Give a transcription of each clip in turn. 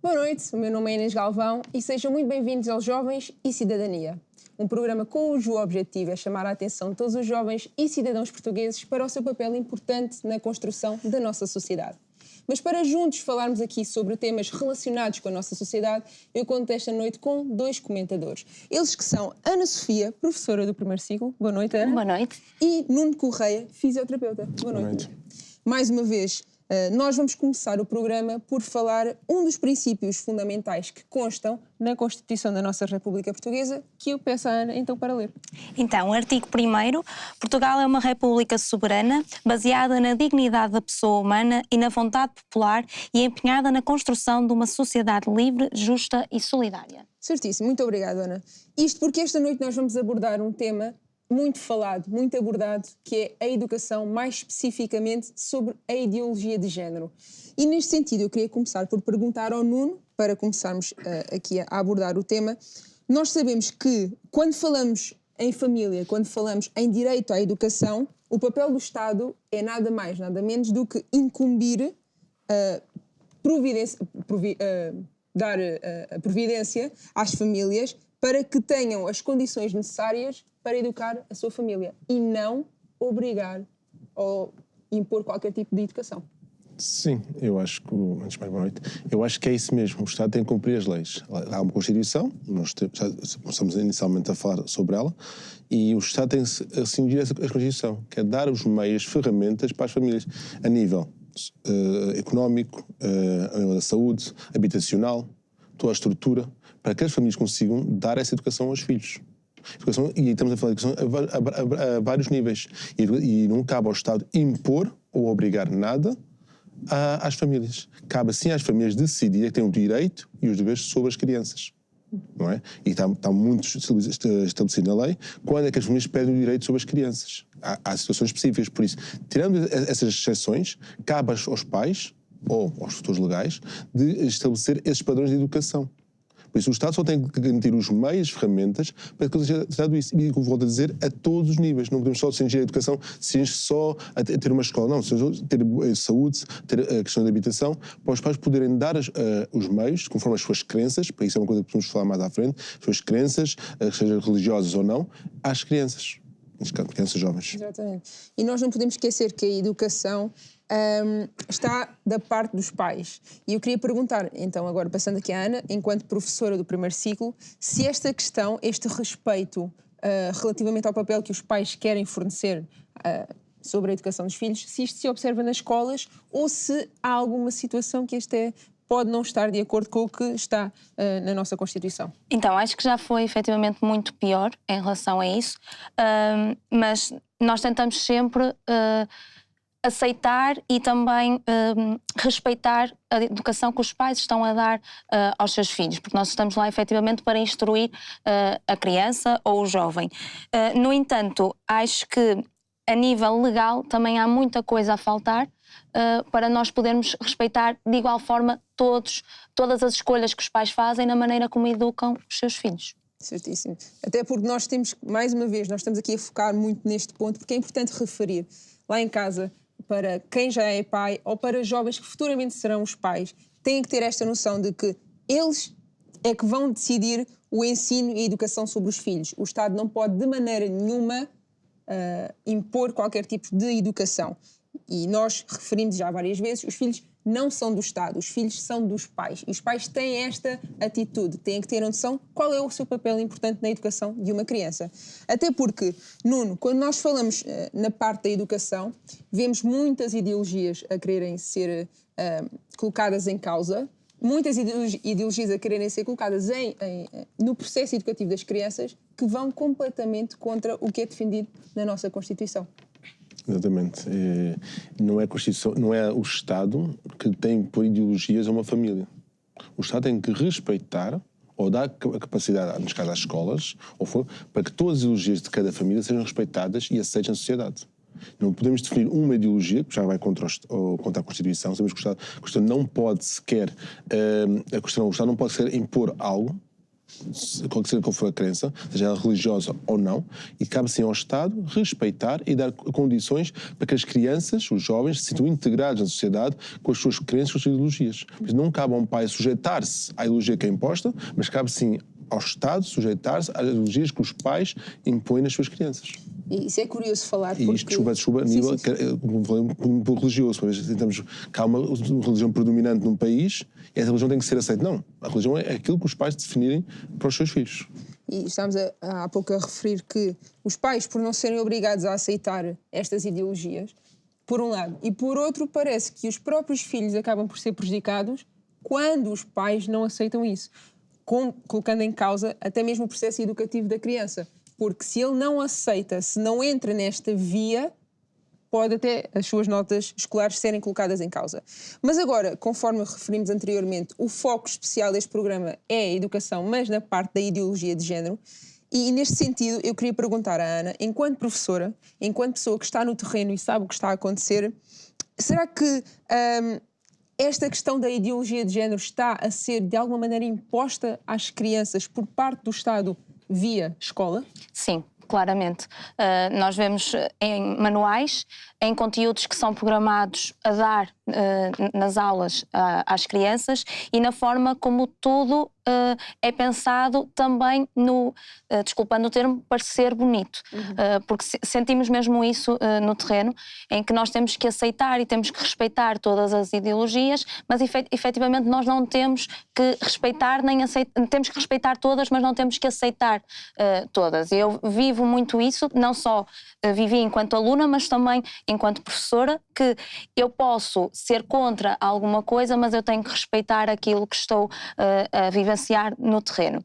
Boa noite, o meu nome é Inês Galvão e sejam muito bem-vindos aos Jovens e Cidadania, um programa cujo objetivo é chamar a atenção de todos os jovens e cidadãos portugueses para o seu papel importante na construção da nossa sociedade. Mas para juntos falarmos aqui sobre temas relacionados com a nossa sociedade, eu conto esta noite com dois comentadores. Eles que são Ana Sofia, professora do primeiro ciclo. Boa noite, Ana. Boa noite. E Nuno Correia, fisioterapeuta. Boa noite. Mais uma vez, nós vamos começar o programa por falar um dos princípios fundamentais que constam na Constituição da nossa República Portuguesa, que eu peço à Ana então para ler. Então, artigo 1º, Portugal é uma república soberana, baseada na dignidade da pessoa humana e na vontade popular e empenhada na construção de uma sociedade livre, justa e solidária. Certíssimo, muito obrigada, Ana. Isto porque esta noite nós vamos abordar um tema muito falado, muito abordado, que é a educação, mais especificamente sobre a ideologia de género. E neste sentido eu queria começar por perguntar ao Nuno, para começarmos aqui a abordar o tema. Nós sabemos que quando falamos em família, quando falamos em direito à educação, o papel do Estado é nada mais, nada menos do que incumbir dar a providência às famílias para que tenham as condições necessárias para educar a sua família e não obrigar ou impor qualquer tipo de educação. Sim, eu acho que, antes de mais boa noite, eu acho que é isso mesmo, o Estado tem que cumprir as leis. Há uma Constituição, nós já começamos inicialmente a falar sobre ela, e o Estado tem que cingir essa Constituição, que é dar os meios, ferramentas para as famílias, a nível económico, a nível da saúde, habitacional, toda a estrutura, para que as famílias consigam dar essa educação aos filhos. Educação, e estamos a falar de educação a vários níveis. E não cabe ao Estado impor ou obrigar nada às famílias. Cabe sim às famílias decidir que têm o direito e os deveres sobre as crianças. Não é? E está muito estabelecido na lei quando é que as famílias pedem o direito sobre as crianças. Há situações específicas, por isso, tirando essas exceções, cabe aos pais ou aos tutores legais de estabelecer esses padrões de educação. Por isso o Estado só tem que garantir os meios, ferramentas, para que seja tratado isso. E, como volto a dizer, a todos os níveis. Não podemos só cingir a educação, cingir só a ter uma escola. Não, ter saúde, ter a questão da habitação, para os pais poderem dar os meios, conforme as suas crenças, para isso é uma coisa que podemos falar mais à frente, as suas crenças, sejam religiosas ou não, às crianças. Crianças jovens. Exatamente. E nós não podemos esquecer que a educação está da parte dos pais. E eu queria perguntar, então, agora passando aqui à Ana, enquanto professora do primeiro ciclo, se esta questão, este respeito relativamente ao papel que os pais querem fornecer sobre a educação dos filhos, se isto se observa nas escolas ou se há alguma situação que pode não estar de acordo com o que está na nossa Constituição. Então, acho que já foi efetivamente muito pior em relação a isso, mas nós tentamos sempre aceitar e também respeitar a educação que os pais estão a dar aos seus filhos, porque nós estamos lá efetivamente para instruir a criança ou o jovem. No entanto, acho que a nível legal também há muita coisa a faltar para nós podermos respeitar de igual forma todas as escolhas que os pais fazem na maneira como educam os seus filhos. Certíssimo. Até porque nós temos, mais uma vez, nós estamos aqui a focar muito neste ponto, porque é importante referir lá em casa, para quem já é pai ou para jovens que futuramente serão os pais, têm que ter esta noção de que eles é que vão decidir o ensino e a educação sobre os filhos. O Estado não pode de maneira nenhuma impor qualquer tipo de educação. E nós referimos já várias vezes, os filhos não são do Estado, os filhos são dos pais. E os pais têm esta atitude, têm que ter a noção qual é o seu papel importante na educação de uma criança. Até porque, Nuno, quando nós falamos na parte da educação, vemos muitas ideologias a quererem ser colocadas em causa, muitas ideologias a quererem ser colocadas no processo educativo das crianças que vão completamente contra o que é defendido na nossa Constituição. Exatamente. Não é a Constituição, não é o Estado que tem por ideologias a uma família. O Estado tem que respeitar ou dar a capacidade, neste caso às escolas, para que todas as ideologias de cada família sejam respeitadas e aceitas na sociedade. Não podemos definir uma ideologia, que já vai contra a Constituição. Sabemos que o Estado não pode sequer, o Estado não pode sequer impor algo qual for a crença, seja ela religiosa ou não, e cabe sim ao Estado respeitar e dar condições para que as crianças, os jovens, se sintam integrados na sociedade com as suas crenças, com as suas ideologias. Por isso não cabe a um pai sujeitar-se à ideologia que é imposta, mas cabe sim ao Estado sujeitar-se às ideologias que os pais impõem nas suas crianças. E isso é curioso falar E porque... isto, desculpa, a nível, como falei, um pouco religioso, uma vez tentamos que há uma religião predominante num país e essa religião tem que ser aceita. Não, a religião é aquilo que os pais definirem para os seus filhos. E estamos há pouco a referir que os pais, por não serem obrigados a aceitar estas ideologias, por um lado, e por outro parece que os próprios filhos acabam por ser prejudicados quando os pais não aceitam isso, colocando em causa até mesmo o processo educativo da criança. Porque se ele não aceita, se não entra nesta via, pode até as suas notas escolares serem colocadas em causa. Mas agora, conforme referimos anteriormente, o foco especial deste programa é a educação, mas na parte da ideologia de género. E neste sentido, eu queria perguntar à Ana, enquanto professora, enquanto pessoa que está no terreno e sabe o que está a acontecer, será que esta questão da ideologia de género está a ser de alguma maneira imposta às crianças por parte do Estado via escola? Sim, claramente. Nós vemos em manuais, em conteúdos que são programados a dar nas aulas às crianças e na forma como tudo é pensado também no, desculpando o termo, parecer bonito. Porque sentimos mesmo isso no terreno, em que nós temos que aceitar e temos que respeitar todas as ideologias, mas efetivamente nós não temos que respeitar nem aceitar, temos que respeitar todas, mas não temos que aceitar todas. Eu vivo muito isso, não só vivi enquanto aluna, mas também enquanto professora, que eu posso ser contra alguma coisa, mas eu tenho que respeitar aquilo que estou a vivenciar no terreno.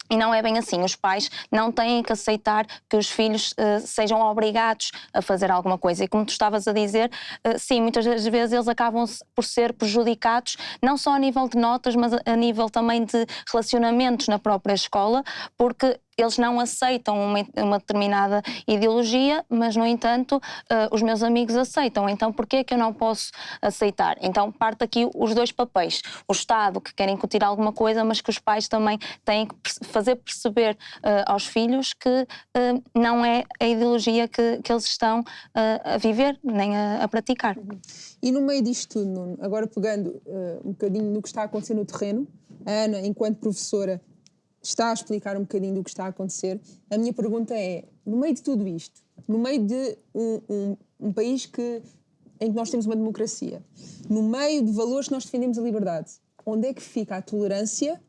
E não é bem assim, os pais não têm que aceitar que os filhos sejam obrigados a fazer alguma coisa. E como tu estavas a dizer, sim, muitas das vezes eles acabam por ser prejudicados, não só a nível de notas, mas a nível também de relacionamentos na própria escola, porque eles não aceitam uma determinada ideologia, mas, no entanto, os meus amigos aceitam. Então, porquê é que eu não posso aceitar? Então, parte aqui os dois papéis. O Estado, que quer incutir alguma coisa, mas que os pais também têm que fazer perceber aos filhos que não é a ideologia que eles estão a viver, nem a praticar. E no meio disto tudo, Nuno, agora pegando um bocadinho no que está a acontecer no terreno, a Ana, enquanto professora, está a explicar um bocadinho do que está a acontecer. A minha pergunta é, no meio de tudo isto, no meio de um país em que nós temos uma democracia, no meio de valores que nós defendemos a liberdade, onde é que fica a tolerância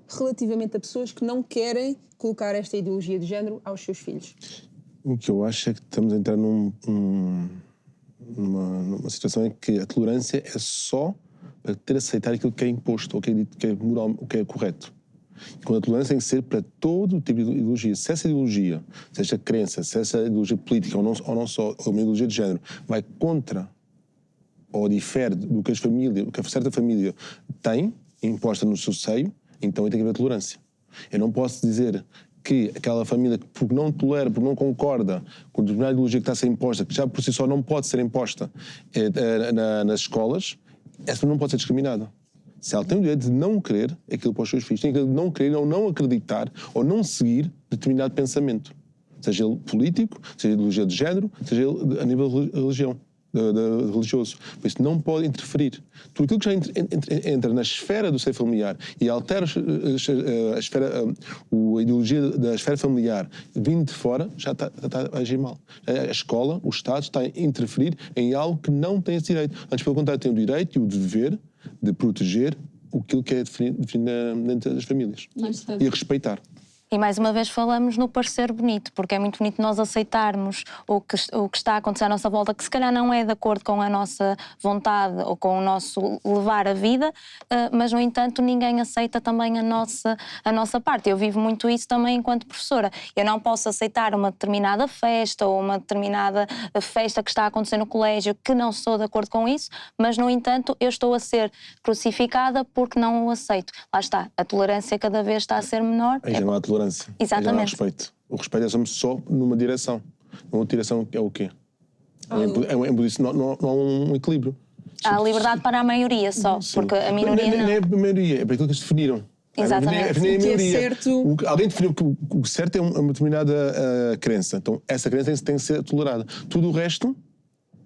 relativamente a pessoas que não querem colocar esta ideologia de género aos seus filhos? O que eu acho é que estamos a entrar numa situação em que a tolerância é só para ter a aceitar aquilo que é imposto, ou que é dito que é moral, o que é correto. Quando a tolerância tem que ser para todo o tipo de ideologia. Se essa ideologia, se essa crença, se essa ideologia política ou não só, ou uma ideologia de género, vai contra ou difere do que o que a certa família tem, imposta no seu seio, então aí tem que haver tolerância. Eu não posso dizer que aquela família, porque não tolera, porque não concorda com a determinada ideologia que está a ser imposta, que já por si só não pode ser imposta nas escolas, essa não pode ser discriminada. Se ela tem o direito de não querer aquilo para os seus filhos, tem o direito de não querer ou não acreditar ou não seguir determinado pensamento. Seja ele político, seja ideologia de género, seja ele a nível de religião, religioso. Por isso não pode interferir. Tudo aquilo que já entra na esfera do seio familiar e altera a ideologia da esfera familiar vindo de fora, já está a agir mal. A escola, o Estado está a interferir em algo que não tem esse direito. Antes, pelo contrário, tem o direito e o dever de proteger aquilo que é definido dentro das famílias. E respeitar. E mais uma vez falamos no parecer bonito, porque é muito bonito nós aceitarmos o que está a acontecer à nossa volta, que se calhar não é de acordo com a nossa vontade ou com o nosso levar a vida, mas no entanto ninguém aceita também a nossa parte. Eu vivo muito isso também enquanto professora. Eu não posso aceitar uma determinada festa ou uma determinada festa que está a acontecer no colégio que não sou de acordo com isso, mas no entanto eu estou a ser crucificada porque não o aceito. Lá está, a tolerância cada vez está a ser menor. Aí já não há tolerância. Exatamente. Já não há respeito. O respeito é só numa direção. Numa direção é o quê? Não há um equilíbrio. Há liberdade para a maioria só, porque a minoria não. Nem é a maioria, é para aquilo que eles definiram. Exatamente. Nem a O que é maioria. certo- Alguém definiu que o certo é uma determinada crença. Então, essa crença tem que ser tolerada. Tudo o resto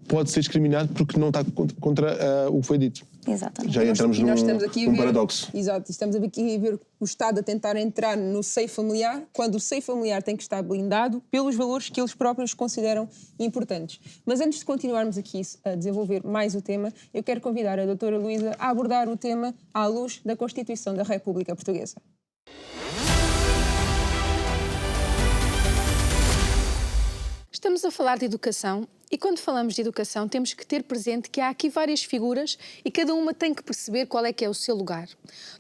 pode ser discriminado porque não está contra o que foi dito. Exatamente. Já entramos E nós num estamos aqui a ver, paradoxo. Exato, estamos aqui a ver o Estado a tentar entrar no seio familiar, quando o seio familiar tem que estar blindado pelos valores que eles próprios consideram importantes. Mas antes de continuarmos aqui a desenvolver mais o tema, eu quero convidar a doutora Luísa a abordar o tema à luz da Constituição da República Portuguesa. Estamos a falar de educação e quando falamos de educação temos que ter presente que há aqui várias figuras e cada uma tem que perceber qual é que é o seu lugar.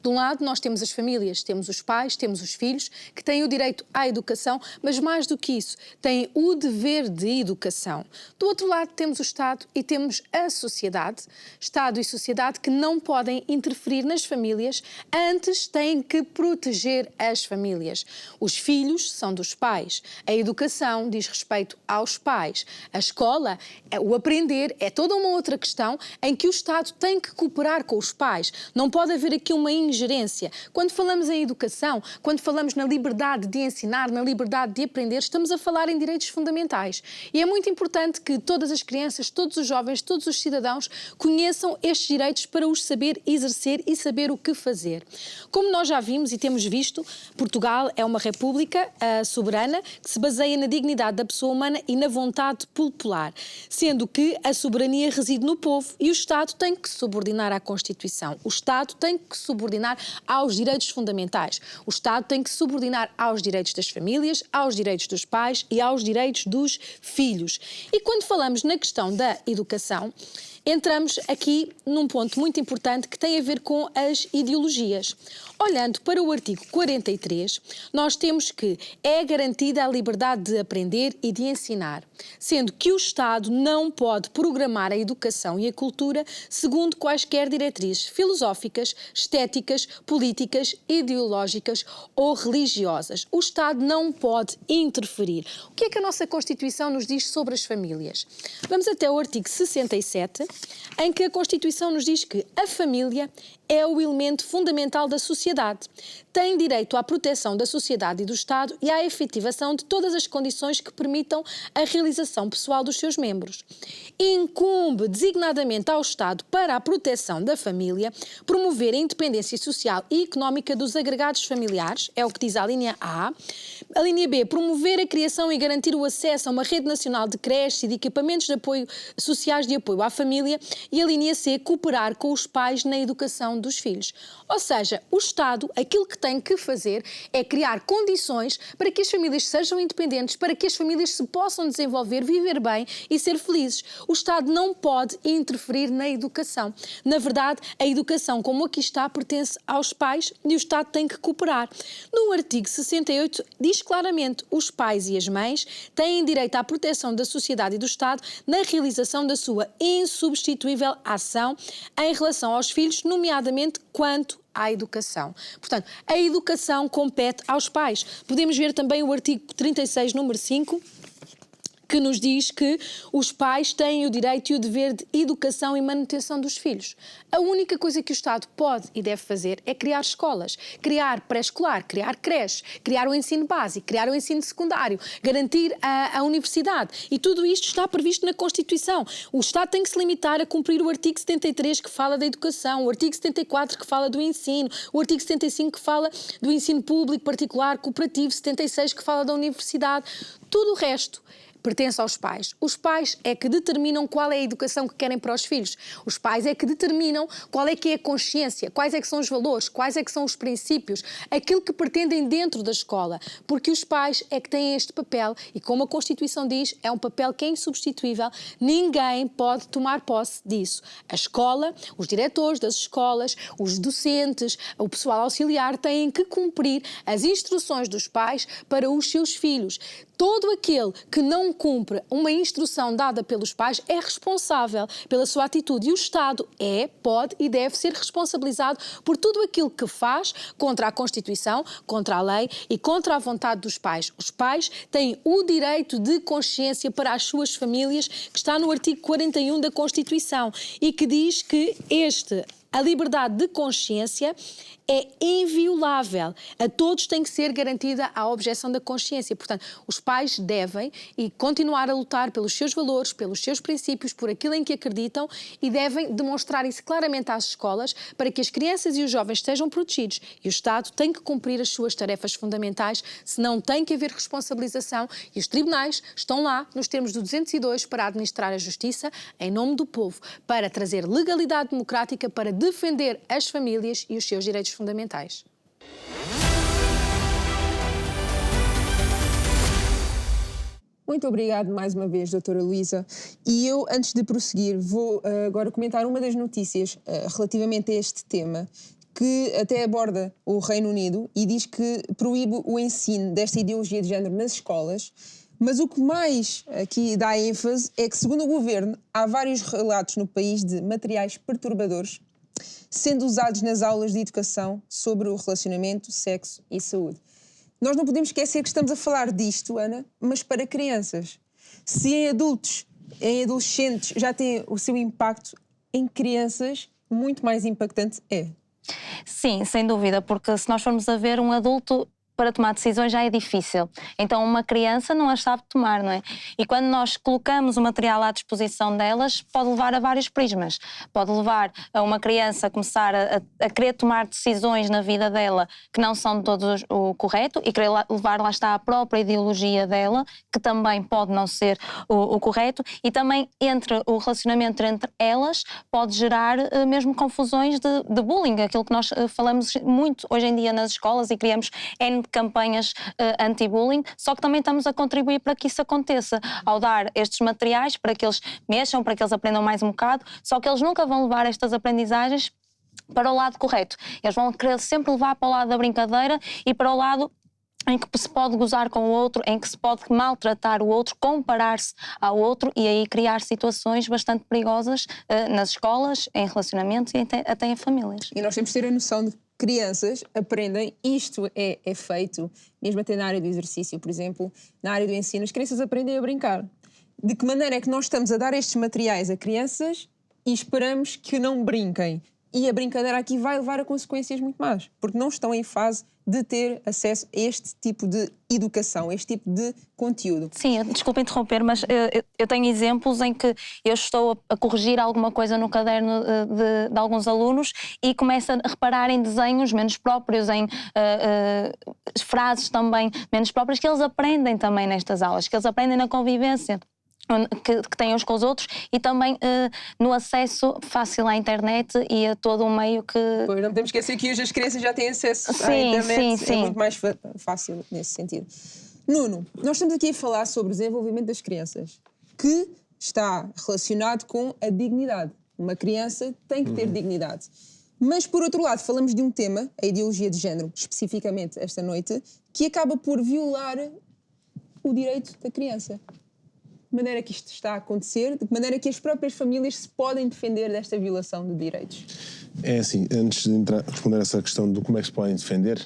De um lado nós temos as famílias, temos os pais, temos os filhos que têm o direito à educação, mas mais do que isso, têm o dever de educação. Do outro lado temos o Estado e temos a sociedade, Estado e sociedade que não podem interferir nas famílias, antes têm que proteger as famílias. Os filhos são dos pais, a educação diz respeito aos pais, a escola, o aprender é toda uma outra questão em que o Estado tem que cooperar com os pais. Não pode haver aqui uma ingerência. Quando falamos em educação, quando falamos na liberdade de ensinar, na liberdade de aprender, estamos a falar em direitos fundamentais. E é muito importante que todas as crianças, todos os jovens, todos os cidadãos conheçam estes direitos para os saber exercer e saber o que fazer. Como nós já vimos e temos visto, Portugal é uma república soberana que se baseia na dignidade da pessoa humana e na vontade popular, sendo que a soberania reside no povo e o Estado tem que se subordinar à Constituição. O Estado tem que se subordinar aos direitos fundamentais. O Estado tem que se subordinar aos direitos das famílias, aos direitos dos pais e aos direitos dos filhos. E quando falamos na questão da educação, entramos aqui num ponto muito importante que tem a ver com as ideologias. Olhando para o artigo 43, nós temos que é garantida a liberdade de aprender e de ensinar, sendo que o Estado não pode programar a educação e a cultura segundo quaisquer diretrizes filosóficas, estéticas, políticas, ideológicas ou religiosas. O Estado não pode interferir. O que é que a nossa Constituição nos diz sobre as famílias? Vamos até o artigo 67, em que a Constituição nos diz que a família é o elemento fundamental da sociedade. Tem direito à proteção da sociedade e do Estado e à efetivação de todas as condições que permitam a realização pessoal dos seus membros. Incumbe designadamente ao Estado, para a proteção da família, promover a independência social e económica dos agregados familiares, é o que diz a linha A. A linha B, promover a criação e garantir o acesso a uma rede nacional de creches e de equipamentos de apoio sociais de apoio à família. E a linha C, cooperar com os pais na educação dos filhos. Ou seja, o Estado, aquilo que tem que fazer é criar condições para que as famílias sejam independentes, para que as famílias se possam desenvolver, viver bem e ser felizes. O Estado não pode interferir na educação. Na verdade, a educação, como aqui está, pertence aos pais e o Estado tem que cooperar. No artigo 68, diz claramente: os pais e as mães têm direito à proteção da sociedade e do Estado na realização da sua insubstituível ação em relação aos filhos, nomeadamente quanto à educação. Portanto, a educação compete aos pais. Podemos ver também o artigo 36, número 5, que nos diz que os pais têm o direito e o dever de educação e manutenção dos filhos. A única coisa que o Estado pode e deve fazer é criar escolas, criar pré-escolar, criar creches, criar o ensino básico, criar o ensino secundário, garantir a universidade. E tudo isto está previsto na Constituição. O Estado tem que se limitar a cumprir o artigo 73, que fala da educação, o artigo 74, que fala do ensino, o artigo 75, que fala do ensino público, particular, cooperativo, 76, que fala da universidade. Tudo o resto pertence aos pais. Os pais é que determinam qual é a educação que querem para os filhos. Os pais é que determinam qual é que é a consciência, quais é que são os valores, quais é que são os princípios, aquilo que pretendem dentro da escola. Porque os pais é que têm este papel e, como a Constituição diz, é um papel que é insubstituível. Ninguém pode tomar posse disso. A escola, os diretores das escolas, os docentes, o pessoal auxiliar têm que cumprir as instruções dos pais para os seus filhos. Todo aquele que não cumpre uma instrução dada pelos pais é responsável pela sua atitude. E o Estado pode e deve ser responsabilizado por tudo aquilo que faz contra a Constituição, contra a lei e contra a vontade dos pais. Os pais têm o direito de consciência para as suas famílias, que está no artigo 41 da Constituição e que diz que A liberdade de consciência é inviolável. A todos tem que ser garantida a objeção da consciência. Portanto, os pais devem continuar a lutar pelos seus valores, pelos seus princípios, por aquilo em que acreditam e devem demonstrar isso claramente às escolas para que as crianças e os jovens estejam protegidos. E o Estado tem que cumprir as suas tarefas fundamentais, senão tem que haver responsabilização e os tribunais estão lá, nos termos do 202, para administrar a justiça em nome do povo, para trazer legalidade democrática, para defender as famílias e os seus direitos fundamentais. Muito obrigado mais uma vez, doutora Luísa. E eu, antes de prosseguir, vou agora comentar uma das notícias relativamente a este tema, que até aborda o Reino Unido e diz que proíbe o ensino desta ideologia de género nas escolas. Mas o que mais aqui dá ênfase é que, segundo o governo, há vários relatos no país de materiais perturbadores sendo usados nas aulas de educação sobre o relacionamento, sexo e saúde. Nós não podemos esquecer que estamos a falar disto, Ana, mas para crianças. Se em adultos, em adolescentes, já tem o seu impacto, em crianças, muito mais impactante é. Sim, sem dúvida, porque se nós formos a ver um adulto, para tomar decisões já é difícil. Então uma criança não as sabe tomar, não é? E quando nós colocamos o material à disposição delas, pode levar a vários prismas. Pode levar a uma criança a começar a querer tomar decisões na vida dela que não são de todo o correto e querer levar, lá está, a própria ideologia dela, que também pode não ser o correto, e também entre o relacionamento entre elas pode gerar mesmo confusões de bullying, aquilo que nós falamos muito hoje em dia nas escolas e criamos campanhas anti-bullying, só que também estamos a contribuir para que isso aconteça, ao dar estes materiais para que eles mexam, para que eles aprendam mais um bocado, só que eles nunca vão levar estas aprendizagens para o lado correto. Eles vão querer sempre levar para o lado da brincadeira e para o lado em que se pode gozar com o outro, em que se pode maltratar o outro, comparar-se ao outro e aí criar situações bastante perigosas nas escolas, em relacionamentos e até em famílias. E nós temos de ter a noção de crianças aprendem, isto é feito, mesmo até na área do exercício, por exemplo, na área do ensino, as crianças aprendem a brincar. De que maneira é que nós estamos a dar estes materiais a crianças e esperamos que não brinquem? E a brincadeira aqui vai levar a consequências muito más, porque não estão em fase de ter acesso a este tipo de educação, a este tipo de conteúdo. Sim, desculpa interromper, mas eu tenho exemplos em que eu estou a corrigir alguma coisa no caderno de alguns alunos e começo a reparar em desenhos menos próprios, em frases também menos próprias, que eles aprendem também nestas aulas, que eles aprendem na convivência que têm uns com os outros e também no acesso fácil à internet e a todo um meio que... Pois, não podemos esquecer que hoje as crianças já têm acesso à internet, sim. É muito mais fácil nesse sentido. Nuno, nós estamos aqui a falar sobre o desenvolvimento das crianças, que está relacionado com a dignidade. Uma criança tem que ter dignidade. Mas, por outro lado, falamos de um tema, a ideologia de género, especificamente esta noite, que acaba por violar o direito da criança. De maneira que isto está a acontecer, de maneira que as próprias famílias se podem defender desta violação de direitos? É assim, antes de responder essa questão de como é que se podem defender,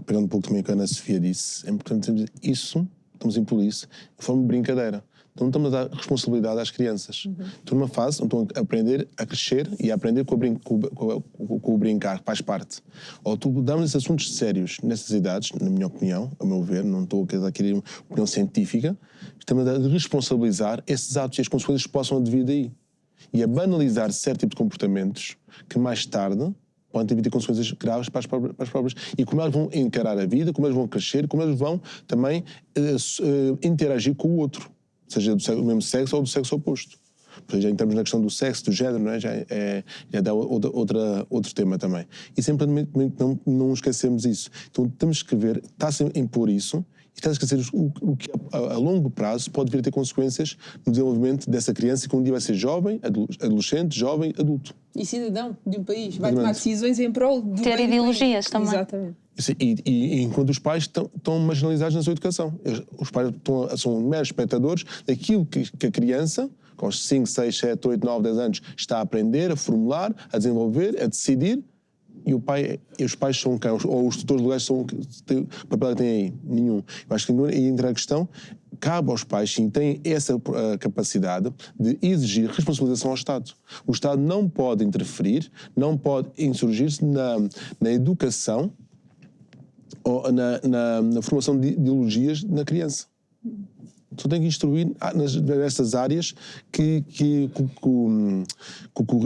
pegando um pouco também o que a Ana Sofia disse, é importante dizer isso, estamos a impor isso, de forma de brincadeira. Então não estamos a dar responsabilidade às crianças. Estão numa fase onde estão a aprender a crescer e a aprender com o brincar, que faz parte. Ou tu damos assuntos sérios nessas idades, na minha opinião, a meu ver, não estou a querer uma opinião científica, estamos a responsabilizar esses atos e as consequências que possam advir daí. E a banalizar certo tipo de comportamentos que mais tarde podem ter consequências graves para as próprias. E como elas vão encarar a vida, como elas vão crescer, como elas vão também interagir com o outro. Seja do mesmo sexo ou do sexo oposto. Porque já entramos na questão do sexo, do género, não é? Já dá outro tema também. E sempre não esquecemos isso. Então temos que ver, está-se a impor isso, e está a esquecer o que a longo prazo pode vir a ter consequências no desenvolvimento dessa criança que um dia vai ser jovem, adolescente, jovem, adulto. E cidadão de um país. Vai tomar decisões em prol do ter ideologias também. Exatamente. E enquanto os pais estão marginalizados na sua educação. Os pais são meros espectadores daquilo que a criança, com os 5, 6, 7, 8, 9, 10 anos, está a aprender, a formular, a desenvolver, a decidir, e os pais são quem? Ou os tutores legais são... Que papel que têm aí? Nenhum. Eu acho que aí entra a questão cabe aos pais, sim, têm essa capacidade de exigir responsabilização ao Estado. O Estado não pode interferir, não pode insurgir-se na educação ou na formação de ideologias na criança. Só tem que instruir nestas áreas que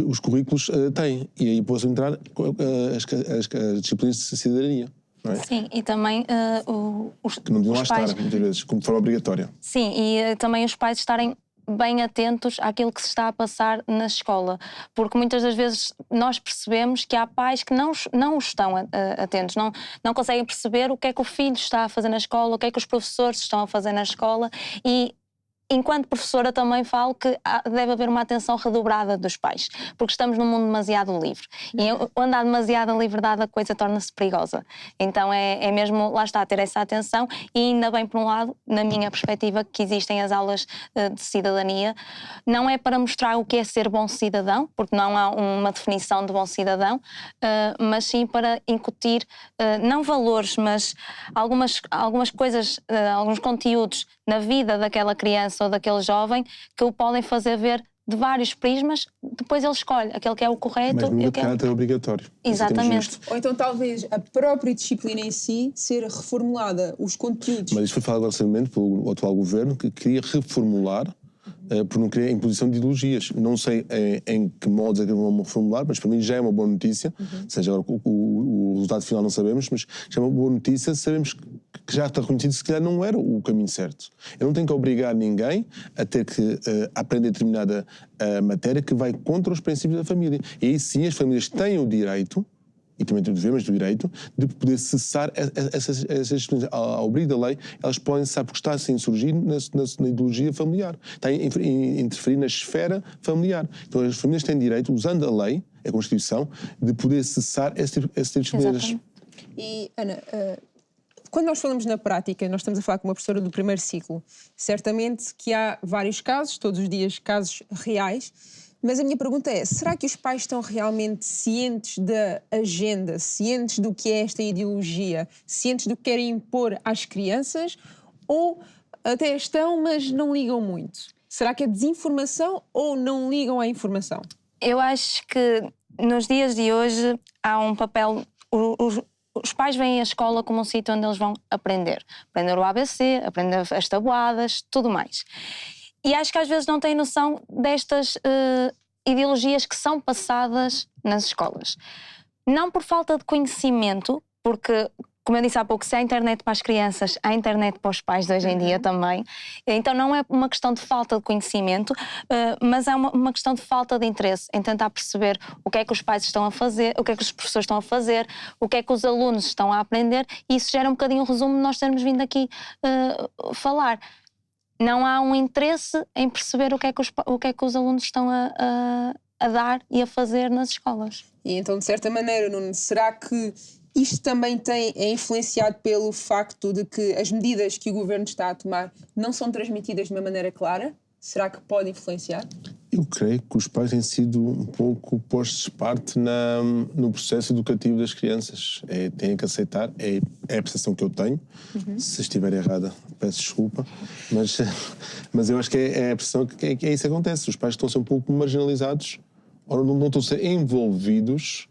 os currículos têm. E aí possam entrar as disciplinas de cidadania. Não é? Sim, e também que não deviam lá pais... estar, muitas vezes, como de forma obrigatória. Sim, e também os pais estarem bem atentos àquilo que se está a passar na escola, porque muitas das vezes nós percebemos que há pais que não estão atentos, não conseguem perceber o que é que o filho está a fazer na escola, o que é que os professores estão a fazer na escola, e enquanto professora também falo que deve haver uma atenção redobrada dos pais, porque estamos num mundo demasiado livre. E onde há demasiada liberdade a coisa torna-se perigosa. Então é mesmo, lá está, ter essa atenção, e ainda bem, por um lado, na minha perspectiva, que existem as aulas de cidadania. Não é para mostrar o que é ser bom cidadão, porque não há uma definição de bom cidadão, mas sim para incutir, não valores, mas algumas coisas, alguns conteúdos na vida daquela criança ou daquele jovem que o podem fazer ver de vários prismas, depois ele escolhe aquele que é o correto. Mas nunca de caráter obrigatório. Exatamente. Ou então talvez a própria disciplina em si ser reformulada, os conteúdos. Mas isto foi falado recentemente pelo atual governo, que queria reformular por não querer imposição de ideologias. Não sei em que modos é que vão reformular, mas para mim já é uma boa notícia. Seja agora o resultado final não sabemos, mas já é uma boa notícia, sabemos que já está reconhecido que se calhar não era o caminho certo. Eu não tenho que obrigar ninguém a ter que aprender determinada matéria que vai contra os princípios da família. E aí sim as famílias têm o direito, e também têm o dever, mas o direito, de poder cessar essas disciplinas. Ao abrigo da lei, elas podem cessar porque está a se insurgir na ideologia familiar. Está a interferir na esfera familiar. Então as famílias têm direito, usando a lei, a Constituição, de poder cessar esse tipo de disciplinas. E, Ana, quando nós falamos na prática, nós estamos a falar com uma professora do primeiro ciclo, certamente que há vários casos, todos os dias casos reais, mas a minha pergunta é, será que os pais estão realmente cientes da agenda, cientes do que é esta ideologia, cientes do que querem impor às crianças, ou até estão, mas não ligam muito? Será que é desinformação ou não ligam à informação? Eu acho que nos dias de hoje há um papel... Os pais veem a escola como um sítio onde eles vão aprender. Aprender o ABC, aprender as tabuadas, tudo mais. E acho que às vezes não têm noção destas ideologias que são passadas nas escolas. Não por falta de conhecimento, porque, como eu disse há pouco, se há internet para as crianças, há internet para os pais de hoje em dia também. Então não é uma questão de falta de conhecimento, mas é uma questão de falta de interesse em tentar perceber o que é que os pais estão a fazer, o que é que os professores estão a fazer, o que é que os alunos estão a aprender, e isso gera um bocadinho o resumo de nós termos vindo aqui falar. Não há um interesse em perceber o que é que os alunos estão a dar e a fazer nas escolas. E então, de certa maneira, Nuno, será que isto também é influenciado pelo facto de que as medidas que o governo está a tomar não são transmitidas de uma maneira clara? Será que pode influenciar? Eu creio que os pais têm sido um pouco postos de parte no processo educativo das crianças. Têm que aceitar, é a percepção que eu tenho. Se estiver errada, peço desculpa. Mas eu acho que é a percepção que é isso que acontece. Os pais estão a ser um pouco marginalizados ou não estão a ser envolvidos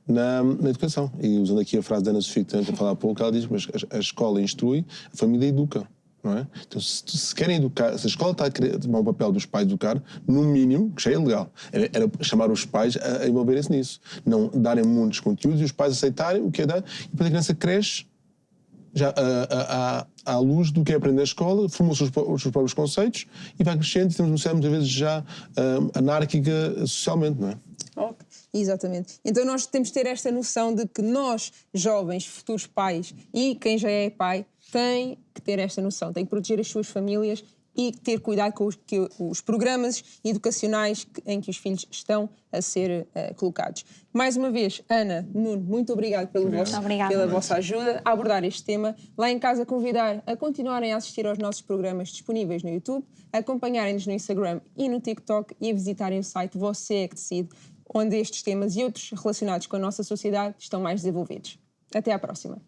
na educação. E usando aqui a frase da Ana Sofia, que tanto a falar há pouco, ela diz que a escola instrui, a família educa. Não é? Então, se querem educar, se a escola está a querer tomar o papel dos pais educar, no mínimo, que já é ilegal, era chamar os pais a envolverem-se nisso. Não darem muitos conteúdos e os pais aceitarem o que é dar, e depois a criança cresce já à luz do que é aprender na escola, forma os seus próprios conceitos e vai crescendo, e temos uma sociedade muitas vezes já anárquica socialmente, não é? Okay. Exatamente. Então nós temos de ter esta noção de que nós, jovens, futuros pais, e quem já é pai, tem que ter esta noção, tem que proteger as suas famílias e ter cuidado com os programas educacionais em que os filhos estão a ser colocados. Mais uma vez, Ana, Nuno, muito obrigado pela vossa ajuda a abordar este tema. Lá em casa, convidar a continuarem a assistir aos nossos programas disponíveis no YouTube, a acompanharem-nos no Instagram e no TikTok e a visitarem o site Você é que Decide, onde estes temas e outros relacionados com a nossa sociedade estão mais desenvolvidos. Até à próxima.